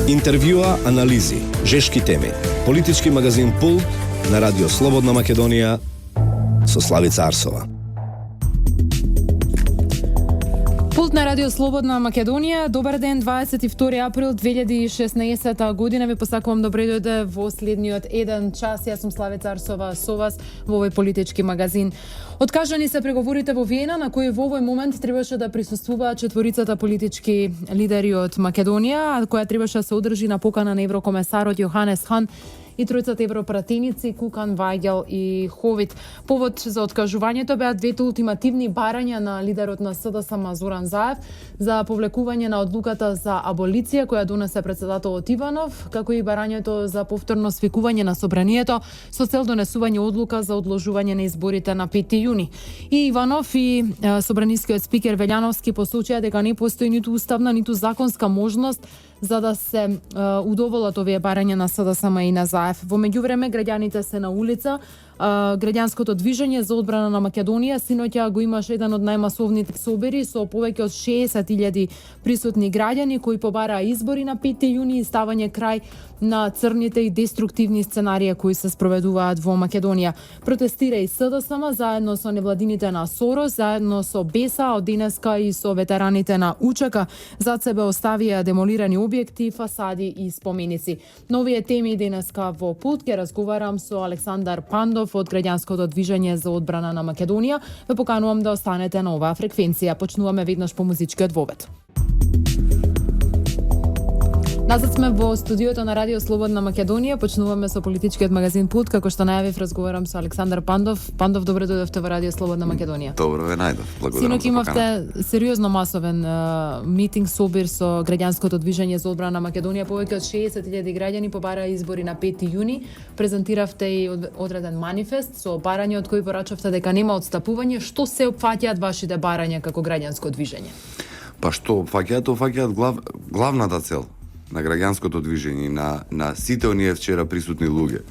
Интервјуа, анализи, жешки теми. Политички магазин Пул на Радио Слободна Македонија со Славица Арсова. Пулт на Радио Слободна Македонија. Добар ден, 22 април 2016 година. Ви посакувам добре дојде во следниот еден час. Јас сум Славица Арсова со вас во овој политички магазин. Откажани се преговорите во Виена, на кои во овој момент требаше да присуствуваат четворицата политички лидери од Македонија, која требаше да се одржи на покана на еврокомесарот Јоханес Хан и тројцата европратеници Кукан, Вајгел и Ховит. Повод за откажувањето беа двете ултимативни барања на лидерот на СДСМ Зоран Заев за повлекување на одлуката за аболиција која донесе председателот Иванов, како и барањето за повторно свикување на собранието со цел донесување одлука за одложување на изборите на 5 јуни. И Иванов и собранискиот спикер Велјановски посочија дека не постои ниту уставна, ниту законска можност за да се удоволат овие барања на СДСМ и на Заев. Во меѓувреме, граѓаните се на улица. Граѓанското движење за одбрана на Македонија синоќа го имаше еден од најмасовните собери со повеќе од 60.000 присутни граѓани кои побараа избори на 5 јуни и ставање крај на црните и деструктивни сценарии кои се спроведуваат во Македонија. Протестира и СДСМ заедно со невладините на Сорос, заедно со БЕСА, од денеска и со ветераните на УЧК. Зад себе оставија демолирани објекти, фасади и споменици. На овие теми денеска во Пулт ќе разговарам со Александар Пандов од Граѓанското движење за одбрана на Македонија. Ве поканувам да останете на оваа фреквенција. Почнуваме веднаш по музичкиот вовед. Назад сме во студиото на Радио Слободна Македонија. Почнуваме со политичкиот магазин Пулт. Како што најавив, разговарам со Александар Пандов. Пандов, добре дојдовте во Радио Слободна Македонија. Добро ве најдов. Благодарам. Синоќ имавте сериозно масовен митинг, собир со Граѓанското движење за одбрана на Македонија. Повеќе од 60.000 граѓани побараа избори на 5 јуни. Презентиравте и одреден манифест со барање од кои порачавте дека нема отстапување. Што се опфаќаат вашите барања како граѓанско движење? Па што опфаќаат главната цел на граѓанското движење, на сите оние вчера присутни луѓе,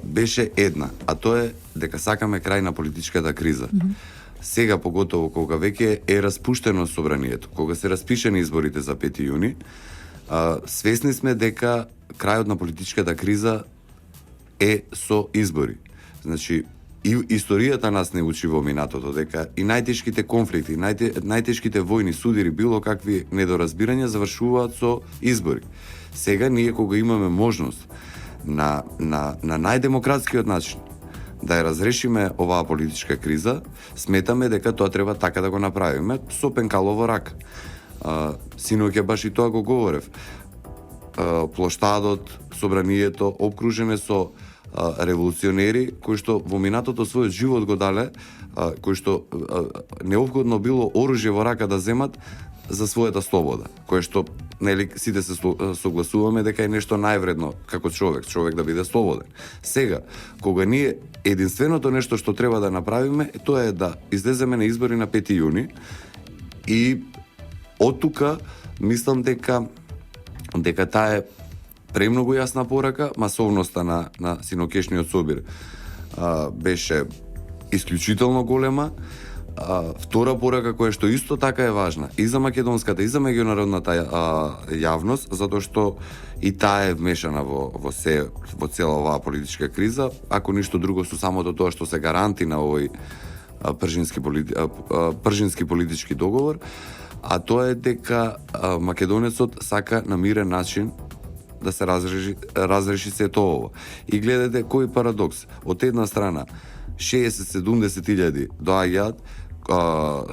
беше една, а тоа е дека сакаме крај на политичката криза. Сега, поготово, кога веќе е распуштено собранието, кога се распишени изборите за 5 јуни, свесни сме дека крајот на политичката криза е со избори. Значи, и историјата нас не учи во минатото дека и најтешките конфликти, најтешките војни судири, било какви недоразбирања завршуваат со избори. Сега ние кога имаме можност на најдемократскиот начин да ја разрешиме оваа политичка криза, сметаме дека тоа треба така да го направиме со пенкалово рак. Синоќа баш и тоа го говорев. Плоштадот, собранието обкружене со револуционери кои што во минатото својот живот го дале, кои што неопходно било оружје во рака да земат за својата слобода, кое што нели сите се согласуваме дека е нешто највредно како човек да биде слободен. Сега, кога ние единственото нешто што треба да направиме, тоа е да излеземе на избори на 5 јуни и од тука мислам дека таа е премногу јасна порака. Масовноста на синокешниот собир беше исклучително голема. Втора порака која што исто така е важна и за македонската и за меѓународната јавност, затоа што и таа е вмешана во цела оваа политичка криза, ако ништо друго со самото тоа што се гаранти на овој пржински политички договор, а тоа е дека македонецот сака на мирен начин да се разреши сето ова. И гледате кој парадокс. Од една страна 60-70 доаѓаат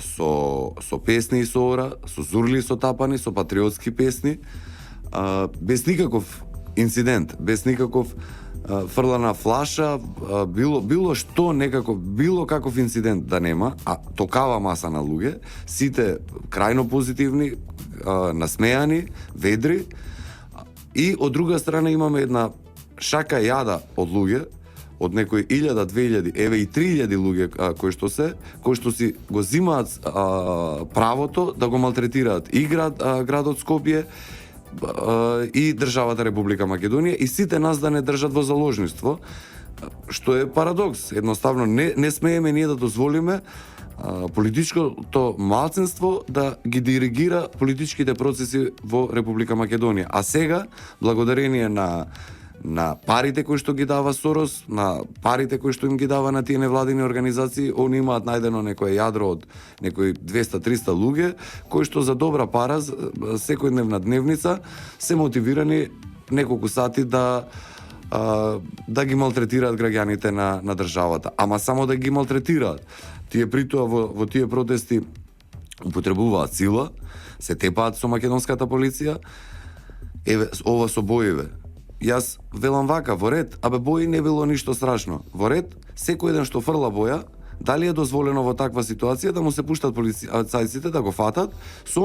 со песни и со ора, со зурли и со тапани, со патриотски песни, без никаков инцидент, без никаков фрлана флаша, било што некако, било каков инцидент да нема, а токава маса на луѓе, сите крајно позитивни, насмејани, ведри. И од друга страна имаме една шака јада од луѓе, од некои 1000, 2000, еве и 3000 луѓе кои што си го зимаат правото да го малтретираат и градот Скопје и државата Република Македонија и сите нас да не држат во заложништво, што е парадокс. Едноставно не смееме ние да дозволиме политичкото малцинство да ги диригира политичките процеси во Република Македонија. А сега, благодарение на парите кои што ги дава Сорос, на парите кои што им ги дава на тие невладини организации, они имаат најдено некое јадро од некои 200-300 луѓе, кои што за добра пара, секојдневна дневница, се мотивирани неколку сати да ги малтретираат граѓаните на државата. Ама само да ги малтретираат. Тие притоа во тие протести употребуваат сила, се тепаат со македонската полиција. Еве, ова со боиве. Јас велам вака, во ред, бои не било ништо страшно. Во ред, секој еден што фрла боја, дали е дозволено во таква ситуација да му се пуштат полицајците да го фатат со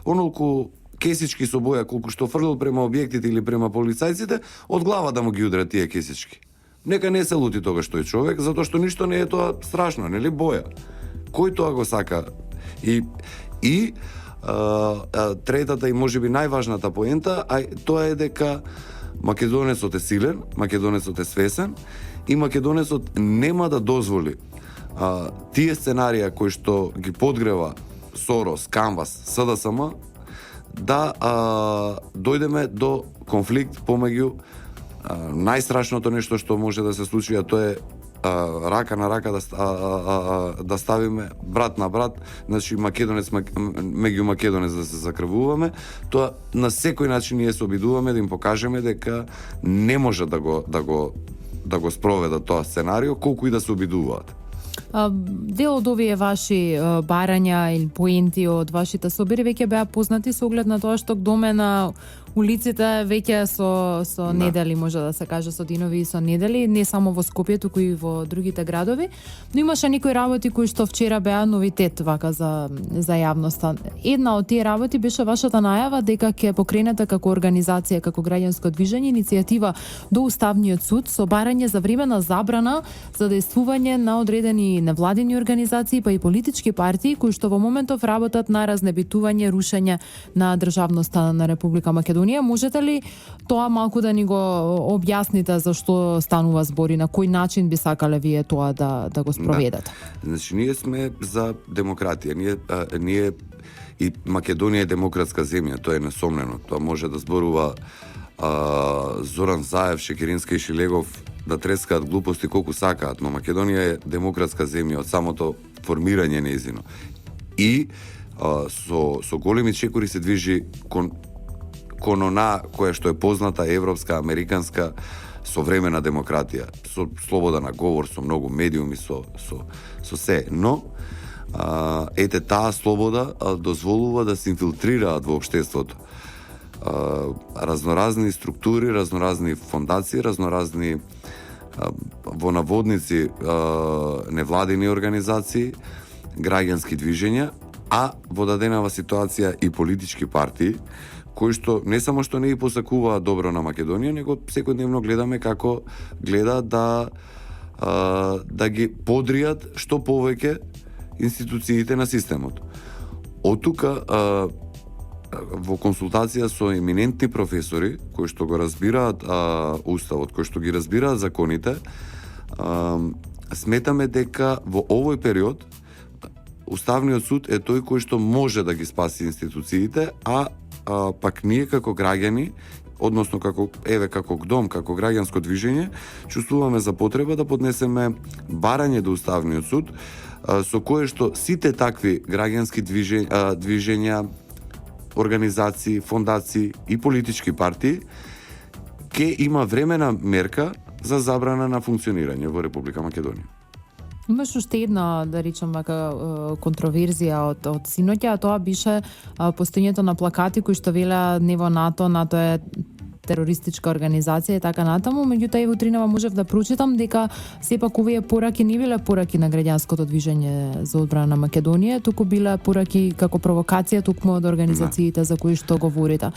онолку кесички со боја колку што фрлил према објектите или према полицајците, од глава да му ги удрат тие кесички. Нека не се лути тогаш тој човек, затоа што ништо не е тоа страшно, нели, боја. Кој тоа го сака? И третата и можеби најважната поента, тоа е дека македонецот е силен, македонецот е свесен и македонецот нема да дозволи тие сценарија кои што ги подгрева Сорос, Канвас, СДСМ да дојдеме до конфликт помеѓу најстрашното нешто што може да се случи, а тоа е рака на рака да ставиме брат на брат, значи македонец меѓу македонец да се закрвуваме. Тоа на секој начин ние се обидуваме да им покажеме дека не може да го спроведат тоа сценарио, колку и да се обидуваат. Дел од овие ваши барања или поенти од вашите собери веќе беа познати со оглед на тоа што доме на улиците веќе со недели, може да се каже, со динови и со недели, не само во Скопје, туку и во другите градови, но имаше некои работи кои што вчера беа новитет вака за јавноста. Една од тие работи беше вашата најава дека ќе покренете како организација, како граѓанско движење, иницијатива до Уставниот суд со барање за времена забрана за дејствување на одредени невладини организации па и политички партии кои што во моментов работат на разнебитување, рушење на државноста на Република Македонија. Можете ли тоа малку да ни го објасните за што станува збори, на кој начин би сакале вие тоа да го спроведете? Да. Значи, ние сме за демократија. Ние и Македонија е демократска земја, тоа е несомнено. Тоа може да зборува Зоран Заев, Шекеринска и Шилегов да трескаат глупости колку сакаат, но Македонија е демократска земја од самото формирање нејзино. И со големи чекори се движи кон она која што е позната европска, американска современа демократија, со слобода на говор, со многу медиуми, со се. Но ете таа слобода дозволува да се инфилтрираат во општеството разноразни структури, разноразни фондации, разноразни во наводници невладини организации, граѓански движења, а во даденава ситуација и политички партии, кои што не само што не и посакуваат добро на Македонија, него секојдневно гледаме како гледаат да ги подријат што повеќе институциите на системот. Од тука во консултација со еминентни професори кои што го разбираат уставот, кои што ги разбираат законите, сметаме дека во овој период Уставниот суд е тој кој што може да ги спаси институциите, а пак ние како граѓани, односно како дом, како граѓанско движење, чувствуваме за потреба да поднесеме барање до Уставниот суд, со кое што сите такви граѓански движења, организации, фондации и политички партии ќе има времена мерка за забрана на функционирање во Република Македонија. Имаш уште една, да речам, контроверзија од синоќа, а тоа беше постојањето на плакати кои што велеа не во НАТО, НАТО е терористичка организација и така натаму, меѓутоа и во утринава можев да прочитам дека сепак овие пораки не биле пораки на граѓанското движење за одбрана на Македонија, туку биле пораки како провокација токму од организациите за кои што говорите.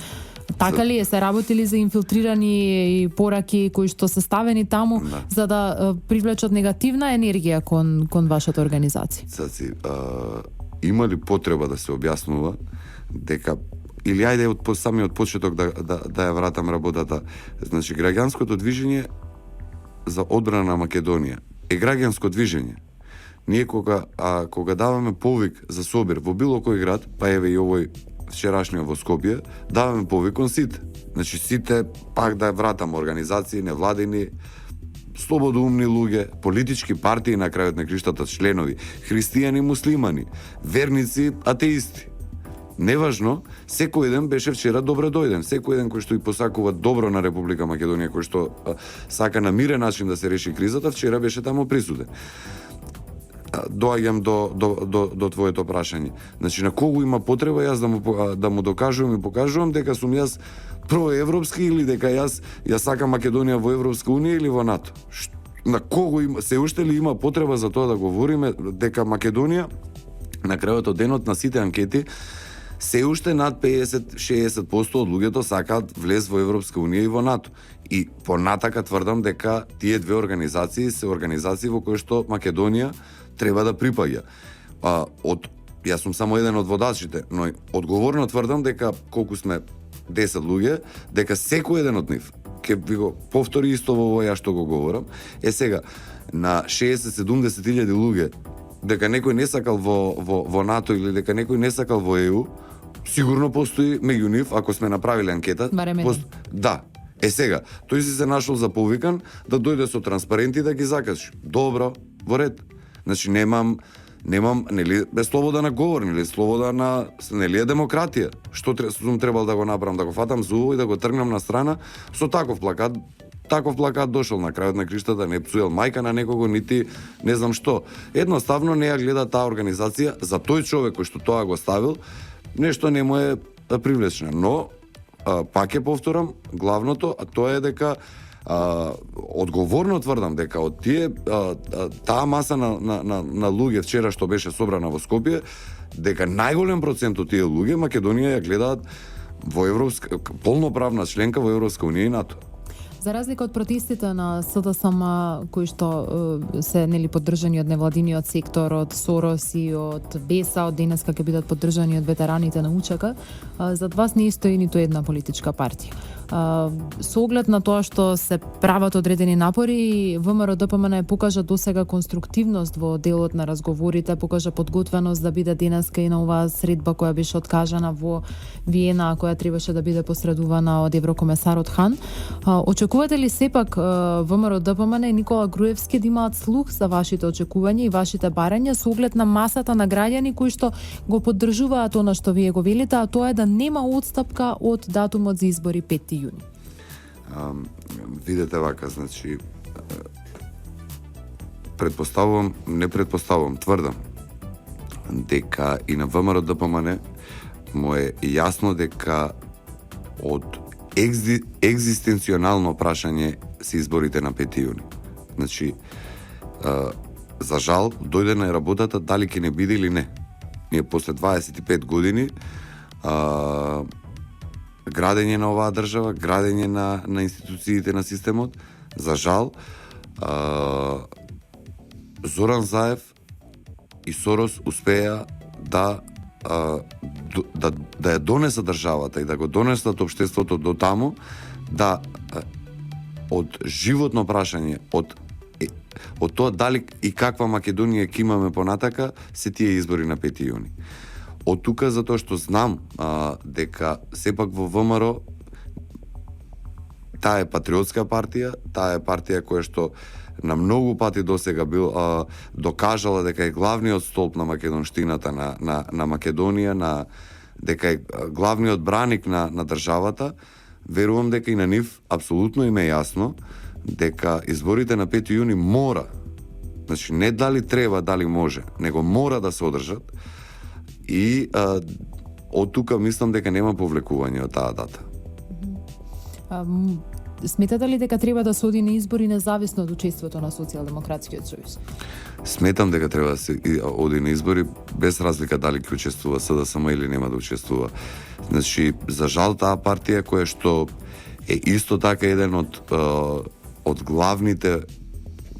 Така ли е, се работили за инфилтрирани пораки кои што се ставени таму за да привлечат негативна енергија кон вашата организација? Цаци, има ли потреба да се објаснува дека или ајде од самиот почеток да ја вратам работата. Значи, граѓанското движење за одбрана на Македонија е граѓанско движење. Ние кога даваме повик за собир во било кој град, па еве и овој вчерашниот во Скопје, даваме повик кон сите. Значи сите пак да вратам организации, невладини, слободоумни луѓе, политички партии на крајот на криштата, членови, христијани, муслимани, верници, атеисти. Неважно, секој еден беше вчера добре дојден. Секој еден кој што и посакува добро на Република Македонија, кој што сака на мирен начин да се реши кризата, вчера беше таму присутен. Доаѓам до твоето прашање. Значи, на кого има потреба јас да му докажувам и покажувам дека сум јас проевропски или дека јас сакам Македонија во Европска унија или во НАТО? На кого има, се уште ли има потреба за тоа да говориме дека Македонија на крајот од денот на сите анкети се уште над 50-60% од луѓето сакаат влез во Европска унија и во НАТО. И понатака тврдам дека тие две организации се организации во кои што Македонија треба да припаѓа. Јас сум само еден од водачите, но одговорно тврдам дека колку сме 10 луѓе, дека секој еден од нив ќе ви го повтори исто во ова ја што го говорам. Сега на 60-70 илјади луѓе дека некој не сакал во НАТО или дека некој не сакал во ЕУ, сигурно постои меѓу нив, ако сме направиле анкета. Да. Сега, тој си се нашол за повикан да дојде со транспаренти да ги закачи. Добро, во ред. Значи немам нели без слобода на говор, нели слобода на нели е демократија. Што сум требал да го направам, да го фатам за уво и да го тргнам на страна со таков плакат дошол на крајот на криштата, не псуел мајка на некого, нити не знам што. Едноставно не ја гледа таа организација за тој човек кој што тоа го ставил, нешто не му е привлечно. Но пак ќе повторам, главното тоа е дека одговорно тврдам дека од тие таа маса на луѓе вчера што беше собрана во Скопје, дека најголем процент од тие луѓе Македонија ја гледаат во европска полноправна членка во Европска унија и НАТО. За разлика од протестите на СДСМ кои што се нели поддржани од невладиниот сектор, од Сорос и од БЕСА, од денеска ќе бидат поддржани од ветераните на УЧК, зад вас не стои ниту една политичка партија. Со оглед на тоа што се прават одредени напори, ВМРО ДПМН покажа досега конструктивност во делот на разговорите, покажа подготвеност да биде денеска и на оваа средба која беше откажана во Виена, која требаше да биде посредувана од еврокомесарот Хан. Очекувате ли сепак ВМРО ДПМН и Никола Груевски да имаат слух за вашите очекувања и вашите барања со оглед на масата на граѓани кои што го поддржуваат она што вие го велите, а тоа е да нема отстапка од датумот за избори 5 јуни? Видете вака, значи тврдам дека и на ВМРО ДПМН му е јасно дека од екзистенционално прашање се изборите на 5 јуни. Значи, за жал, дојде на работата дали ќе не биде или не. Ние после 25 години градење на оваа држава, градење на институциите на системот, за жал, Зоран Заев и Сорос успеа да ја донесат државата и да го донесат општеството до таму, да од животно прашање, од тоа дали и каква Македонија ќе имаме понатака, се тие избори на 5 јуни. Од тука, затоа што знам дека сепак во ВМРО таа е патриотска партија, таа е партија која што на многу пати досега бил докажала дека е главниот столб на македонштината на Македонија, дека е главниот браник на државата. Верувам дека и на нив апсолутно им е јасно дека изборите на 5 јуни мора, значи не дали треба, дали може, него мора да се одржат. И од тука мислам дека нема повлекување од таа дата. Сметате ли дека треба да се оди на избори независно од учеството на Социјалдемократскиот сојуз? Сметам дека треба да се оди на избори без разлика дали ќе учествува СДСМ или нема да учествува. Значи, за жал таа партија која што е исто така еден од главните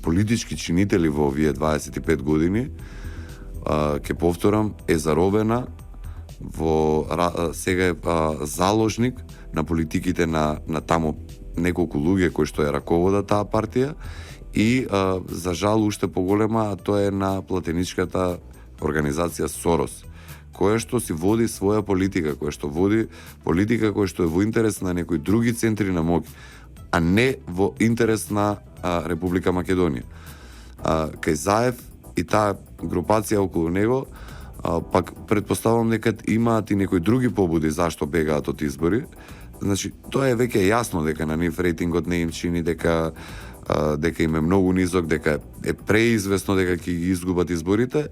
политички чинители во овие 25 години, ќе повторам, е заробена сега е заложник на политиките на таму неколку луѓе кои што ја раководат таа партија и за жал уште поголема, а тоа е на платеничката организација Сорос, која што си води своја политика, која што води политика која што е во интерес на некои други центри на моќ, а не во интерес на Република Македонија. Кај Заев и таа групација околу него, пак предпоставам дека имаат и некои други побуди зашто бегаат од избори. Значи, тоа е веќе јасно дека на нив рейтингот не им чини, дека им е многу низок, дека е преизвестно дека ќе ги изгубат изборите,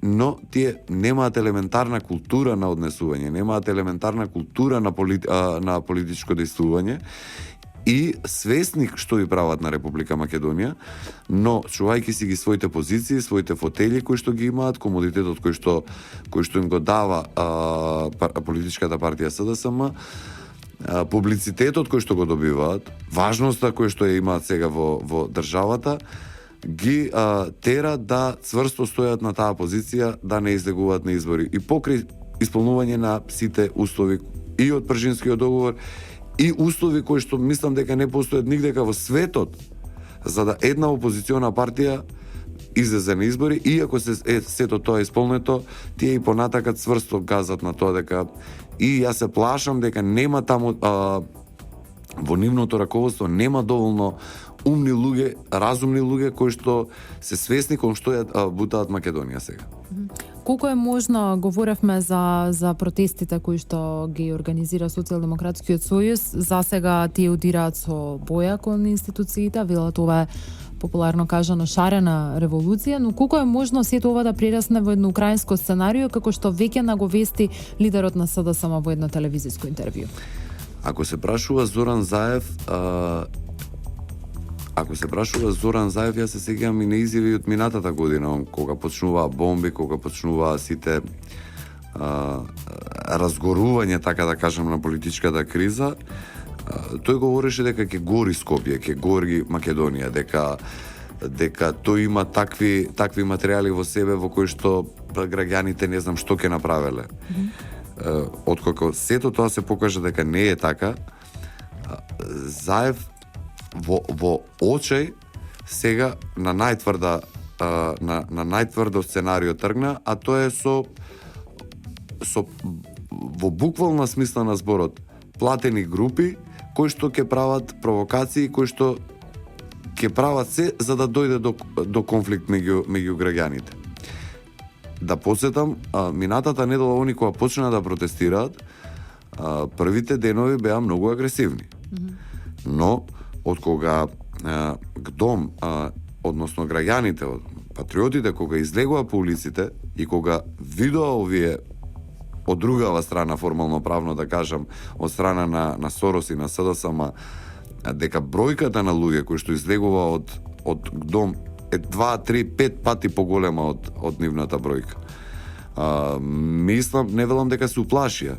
но тие немаат елементарна култура на однесување, немаат елементарна култура на политичко дејствување и свесни што ви прават на Република Македонија, но чувајќи си ги своите позиции, своите фотели кои што ги имаат, комодитетот кој што им го дава политичката партија СДСМ, публицитетот кој што го добиваат, важноста кој што ја имаат сега во државата, ги тера да цврсто стојат на таа позиција, да не излегуваат на избори. И покрај исполнување на сите услови и од Пржинскиот договор, и услови кои што мислам дека не постојат нигдека во светот, за да една опозициона партија излезе на избори, и ако сето тоа е исполнето, тие и понатака цврсто газат на тоа дека, и јас се плашам дека нема таму во нивното раководство нема доволно умни луѓе, разумни луѓе кои што се свесни кон што ја бутаат Македонија сега. Колку е можно, говоревме за протестите кои што ги организира Социјалдемократскиот сојуз, засега тие удираат со боја кон институциите, велат ова е популарно кажано шарена револуција, но колку е можно сето ова да прерасне во едно украинско сценарио, како што веќе наговести лидерот на СДСМ во едно телевизиско интервју? Ако се прашува Зоран Заев, јас се сеќавам и на изјави од минатата година, кога почнуваа бомби, кога почнуваа сите разгорување, така да кажам, на политичката криза, тој говореше дека ќе гори Скопје, ќе гори Македонија, дека тој има такви материјали во себе во кои што граѓаните не знам што ќе направеле. Откако сето тоа се покажа дека не е така, Заев во очај сега на најтврдо сценарио тргна, а тоа е со во буквална смисла на зборот платени групи кои што ќе прават провокации, кои што ќе прават се за да дојде до конфликт меѓу граѓаните. Да подсетам, минатата недела они кога почна да протестираат, првите денови беа многу агресивни. Но од кога ГДОМ, односно граѓаните, патриотите, кога излегува по улиците и кога видоа овие од другава страна, формално правно да кажам, од страна на Сорос и на СДСМ, дека бројката на луѓе кои што излегува од ГДОМ е 2, 3, 5 пати поголема од нивната бројка. Мислам, не велам дека се уплашија,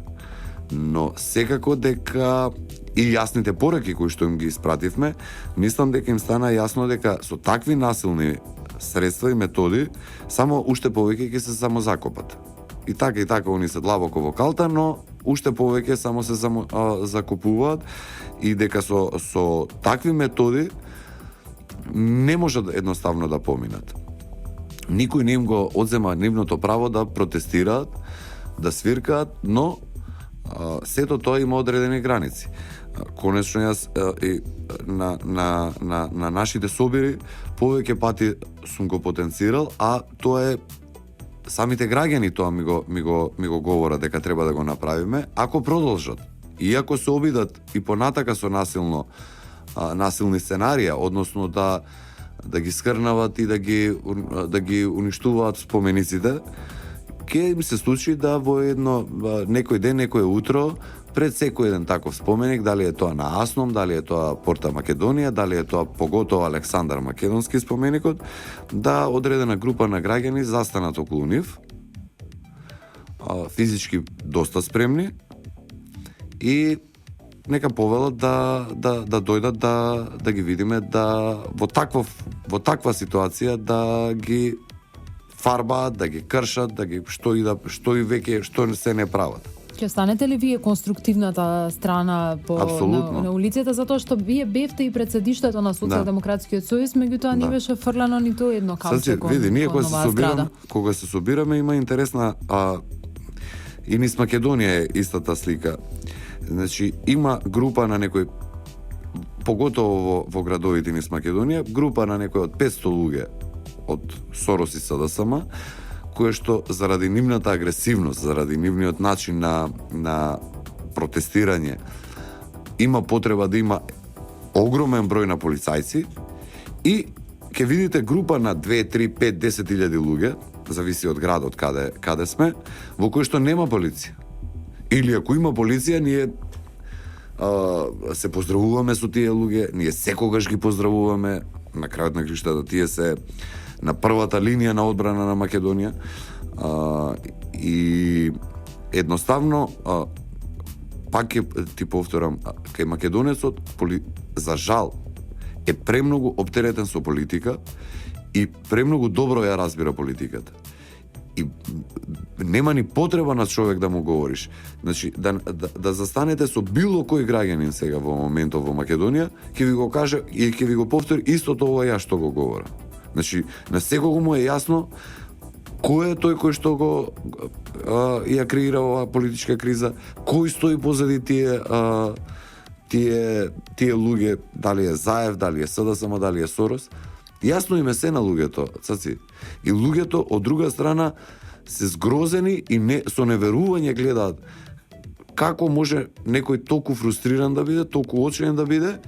но секако дека и јасните пораки кои што им ги испративме, мислам дека им стана јасно дека со такви насилни средства и методи само уште повеќе ќе се самозакопат. И така они се длабоко во калта, но уште повеќе само се закупуваат, и дека со такви методи не може едноставно да поминат. Никој не им го одзема нивното право да протестираат, да свиркаат, но сето тоа има одредени граници. Конечно јас на нашите собири повеќе пати сум го потенцирал, а тоа е самите граѓани тоа ми го говорат дека треба да го направиме, ако продолжат. И ако се обидат и понатака со насилни сценарија, односно да ги скрнават и да ги уништуваат спомениците, ќе им се случи да во некој ден, некој утро, пред секој еден таков споменик, дали е тоа на Асном, дали е тоа Порта Македонија, дали е тоа поготово Александар Македонски споменикот, да одредена група на граѓани застанат околу нив, физички доста спремни, и нека повелат да дојдат да ги видиме, да во таква ситуација да ги фарбаат, да ги кршат, да ги што и веќе што се не прават. Ќе станете ли вие конструктивната страна на улицата, затоа што вие бевте и пред седиштето на Социјалдемократскиот сојуз, меѓутоа не беше фрлено ниту едно камче кон оваа зграда. Кога се собираме има интересна и низ Македонија е истата слика. Значи има група на некој, поготово во градовите низ Македонија, група на некој од 500 луѓе од Сорос и СДСМ, кое што заради нивната агресивност, заради нивниот начин на протестирање, има потреба да има огромен број на полицајци и ќе видите група на 2, 3, 5, 10.000 луѓе, зависи од градот каде сме, во кој што нема полиција. Или ако има полиција, ние се поздравуваме со тие луѓе, ние секогаш ги поздравуваме, на крајот на криштата тие се на првата линија на одбрана на Македонија, и едноставно пак ти повторам, кај македонецот за жал е премногу оптеретен со политика и премногу добро ја разбира политиката. И нема ни потреба на човек да му говориш. Значи, да застанете со било кој граѓанин сега во моментов во Македонија, ќе ви го каже и ќе ви го повтори истото ова ја што го говорам. Значи, на секого му е јасно кој е тој кој што го ја креира оваа политичка криза, кој стои позади тие луѓе, дали е Заев, дали е СДСМ, дали е Сорос. Јасно им е се на луѓето, цаци. И луѓето од друга страна се згрозени и со неверување гледаат како може некој толку фрустриран да биде, толку очен да биде,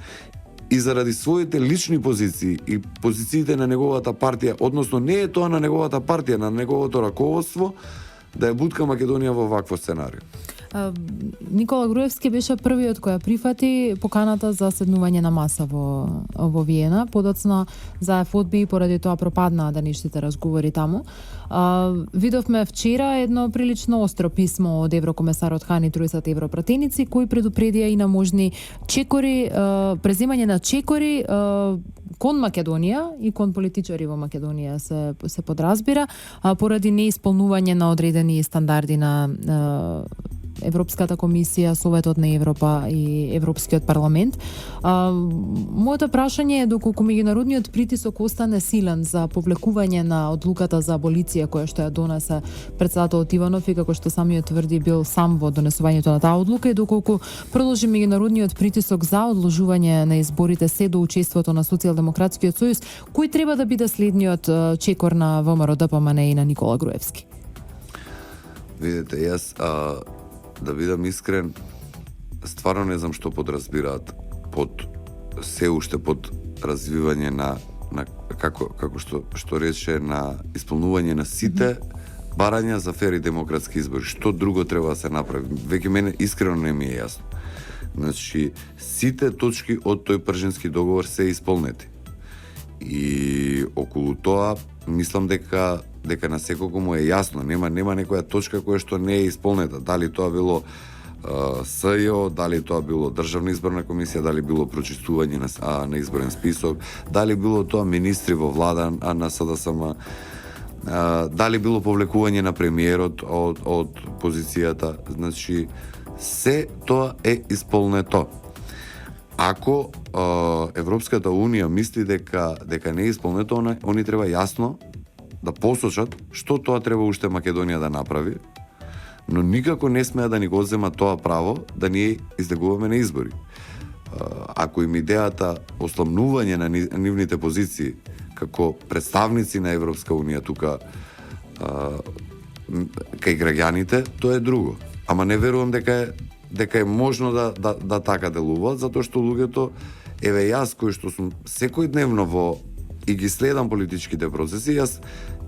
и заради своите лични позиции и позициите на неговата партија, односно не е тоа на неговата партија, на неговото раководство, да ја бутка Македонија во вакво сценарио. Никола Груевски беше првиот кој ја прифати поканата за седнување на маса во Виена. Подоцна Заев одби и поради тоа пропаднаа денешните разговори таму. Видовме вчера едно прилично остро писмо од еврокомесарот Хан и тројцата европратеници кои предупредија и на можни чекори, преземање на чекори кон Македонија и кон политичари во Македонија се подразбира, поради неисполнување на одредени стандарди на Европската комисија, Советот на Европа и Европскиот парламент. Моето прашање е доколку меѓународниот притисок остане силен за повлекување на одлуката за аболиција која што ја донесе претседателот Иванов и како што самиот тврди бил сам во донесувањето на таа одлука, и доколку продолжи меѓународниот притисок за одложување на изборите се до учеството на Социјалдемократскиот сојуз, кој треба да биде следниот чекор на ВМРО ДПМН и на Никола Груевски? Видете, јас да бидам искрен, стварно не знам што подразбираат под се уште под развивање на како што рече, на исполнување на сите барања за фери демократски избори. Што друго треба да се направи? Веќе мене искрено не ми е јасно. Значи, сите точки од тој пржински договор се исполнети. И околу тоа мислам дека на секого му е јасно, нема некоја точка која што не е исполнета. Дали тоа било СЈО, дали тоа било Државна изборна комисија, дали било прочистување на изборен список, дали било тоа министри во влада на СДСМ, дали било повлекување на премиерот од позицијата. Значи, се тоа е исполнето. Ако Европската Унија мисли дека не е исполнето, они треба јасно да посочат што тоа треба уште Македонија да направи, но никако не смеа да ни го земат тоа право да ние излегуваме на избори. Ако им идејата осламнување на нивните позиции како представници на Европска Унија тука кај граѓаните, тоа е друго. Ама не верувам дека е можно да така делуваат, затоа што луѓето, еве јас кој што сум секојдневно и ги следам политичките процеси, јас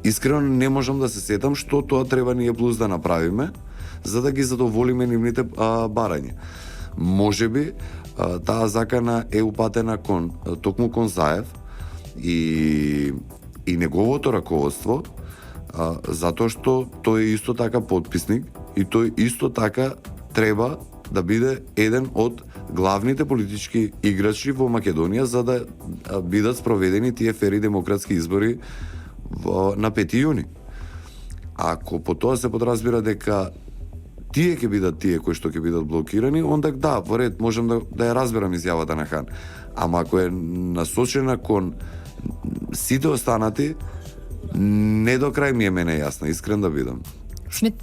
искрено не можам да се сетам што тоа треба ние плюс да направиме за да ги задоволиме нивните барања. Можеби таа закана е упатена токму кон Заев и неговото раководство, затоа што тој е исто така потписник и тој исто така треба да биде еден од главните политички играчи во Македонија за да бидат спроведени тие фери демократски избори на 5 јуни. Ако по тоа се подразбира дека тие ќе бидат тие кои што ќе бидат блокирани, онда да, во ред, можам да ја разберам изјавата на Хан. Ама ако е насочена кон сите останати, не до крај ми е мене јасна, искрен да бидам.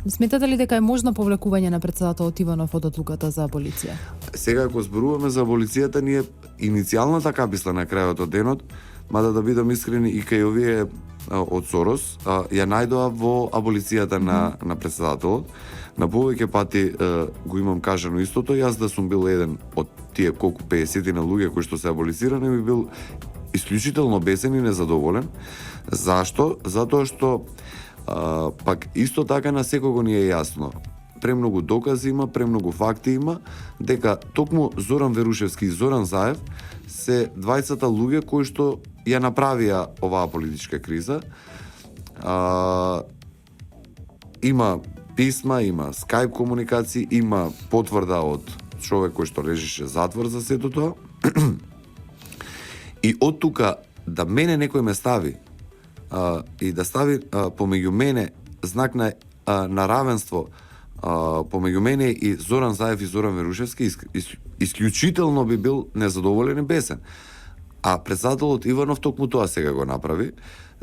Сметате ли дека е можно повлекување на председателот Иванов од одлуката за аболиција? Сега, ако зборуваме за аболицијата, ние иницијалната каписла на крајот од денот, мада да бидам искрени и кај овие од Сорос, ја најдоа во аболицијата на председателот. На повеќе пати го имам кажано истото, јас да сум бил еден од тие колку 50 на луѓе кои што се аболицирани, би бил исклучително бесен и незадоволен. Зашто? Затоа што пак исто така на секого ни е јасно. Премногу докази има, премногу факти има, дека токму Зоран Верушевски и Зоран Заев се двајцата луѓе кои што ја направија оваа политичка криза. Има писма, има скайп комуникации, има потврда од човек кој што лежише затвор за сето тоа. И од тука да мене некој ме стави и да стави помеѓу мене знак на равенство помеѓу мене и Зоран Заев и Зоран Верушевски, исклучително би бил незадоволен и бесен. А председателот Иванов токму тоа сега го направи.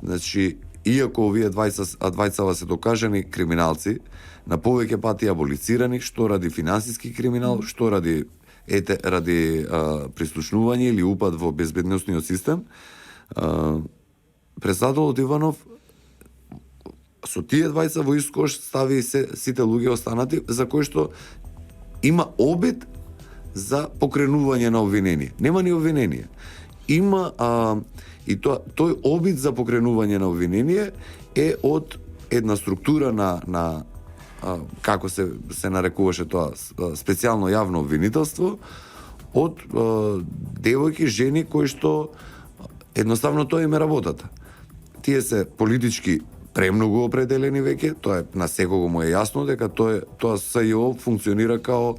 Значи, иако овие двајцава се докажани криминалци, на повеќе пати аболицирани, што ради финансиски криминал, што ради прислушнување или упад во безбедносниот систем, председателот Иванов со тие двајца во ист кош стави сите луѓе останати за кои што има обид за покренување на обвинение. Нема ни обвинение. Има и тој обид за покренување на обвинение е од една структура на како се нарекуваше тоа, специјално јавно обвинителство, од девојки, жени кои што едноставно тоа им е работата. Тие се политички премногу определени веќе, тоа е на секого му е јасно дека тоа СЈО функционира као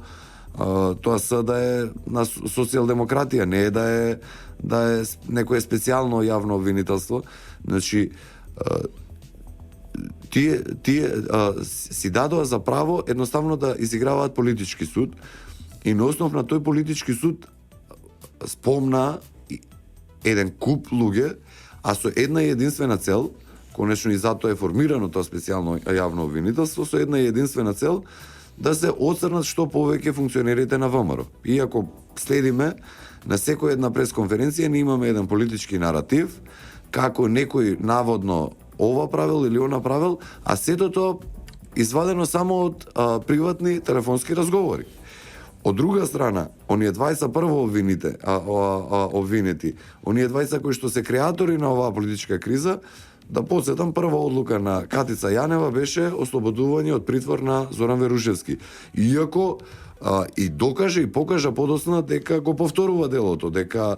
тоа да е на социјалдемократија, не е да е некое специјално јавно обвинителство. Значи тие си дадоа за право едноставно да изиграваат политички суд и на основ на тој политички суд спомна еден куп луѓе, а со една единствена цел, конечно и затоа е формирано тоа специјално јавно обвинителство, со една единствена цел да се отцрнат што повеќе функционерите на ВМРО. Иако следиме на секоја една пресконференција, ние имаме еден политички наратив како некој наводно ова правил или она правил, а сето тоа извадено само од приватни телефонски разговори. Од друга страна, оние двајца прво обвинети, оние двајца кои што се креатори на оваа политичка криза, да подсетам, прва одлука на Катица Јанева беше ослободување од притвор на Зоран Верушевски. Иако и докаже и покажа подоцна дека го повторува делото, дека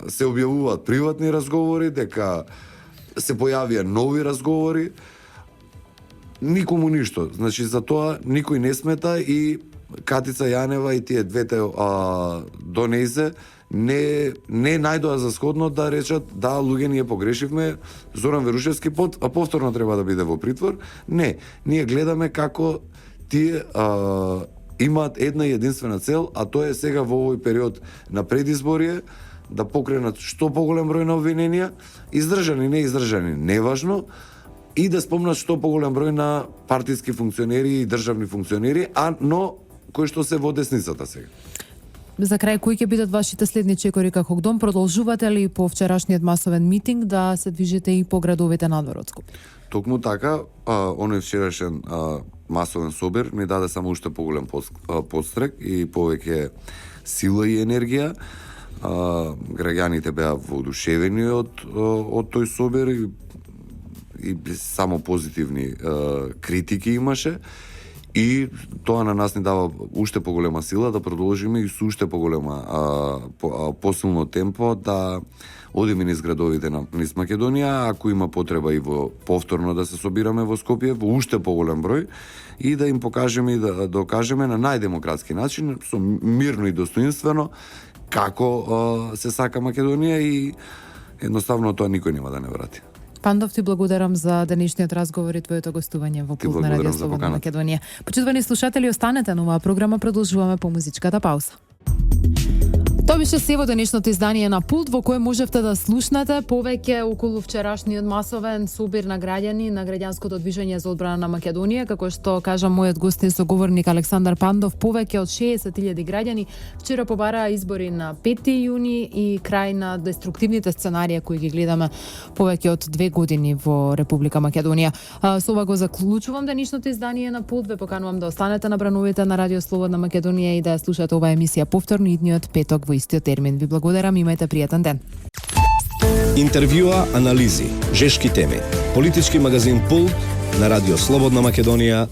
се објавуваат приватни разговори, дека се појавија нови разговори, никому ништо. Значи, за тоа никој не смета и Катица Јанева и тие двете донезе не најдоа за сходно да речат да, луѓе, ние погрешивме, Зоран Верушевски повторно треба да биде во притвор. Не, ние гледаме како тие имаат една единствена цел, а тоа е сега во овој период на предизборие да покренат што поголем број на обвиненија, издржани, не издржани, неважно, и да спомнат што поголем број на партиски функционери и државни функционери, но кои што се во десницата сега. За крај, кои ќе бидат вашите следни чекори како дом? Продолжувате ли по вчерашниот масовен митинг да се движите и по градовите надвор од Скопје? Токму така, оној вчерашен масовен собир ми даде само уште поголем подстрек и повеќе сила и енергија. Граѓаните беа воодушевени од тој собир и само позитивни критики имаше. И тоа на нас ни дава уште поголема сила да продолжиме и со уште поголема посилно темпо да одиме низ градовите низ Македонија, ако има потреба и во повторно да се собираме во Скопје во уште поголем број и да им покажеме и да докажеме на најдемократски начин, со мирно и достоинствено, како се сака Македонија и едноставно тоа никој нема да не врати. Пандов, ти благодарам за денешниот разговор и твоето гостување во Пулт на Радио благодарам за Слободна поканата. Македонија. Почитувани слушатели, останете на оваа програма, продолжуваме по музичката пауза. Тоа беше се во денешното издание на Пулт, во кое можевте да слушнете повеќе околу вчерашниот масовен собир на граѓани на граѓанското движење за одбрана на Македонија, како што кажа мојот гостин соговорник Александар Пандов, повеќе од 60.000 граѓани вчера побараа избори на 5 јуни и крај на деструктивните сценарии кои ги гледаме повеќе од 2 години во Република Македонија. Со ова го заклучувам денешното издание на Пулт. Ве поканувам да останете на брановите на Радио Слободна Македонија и да ја слушате оваа емисија повторно идниот петок во истиот термин. Ви благодарам, имајте пријатен ден. Интервјуа, анализи, жешки теми. Политички магазин Пулт на Радио Слободна Македонија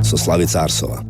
со Славица Арсова.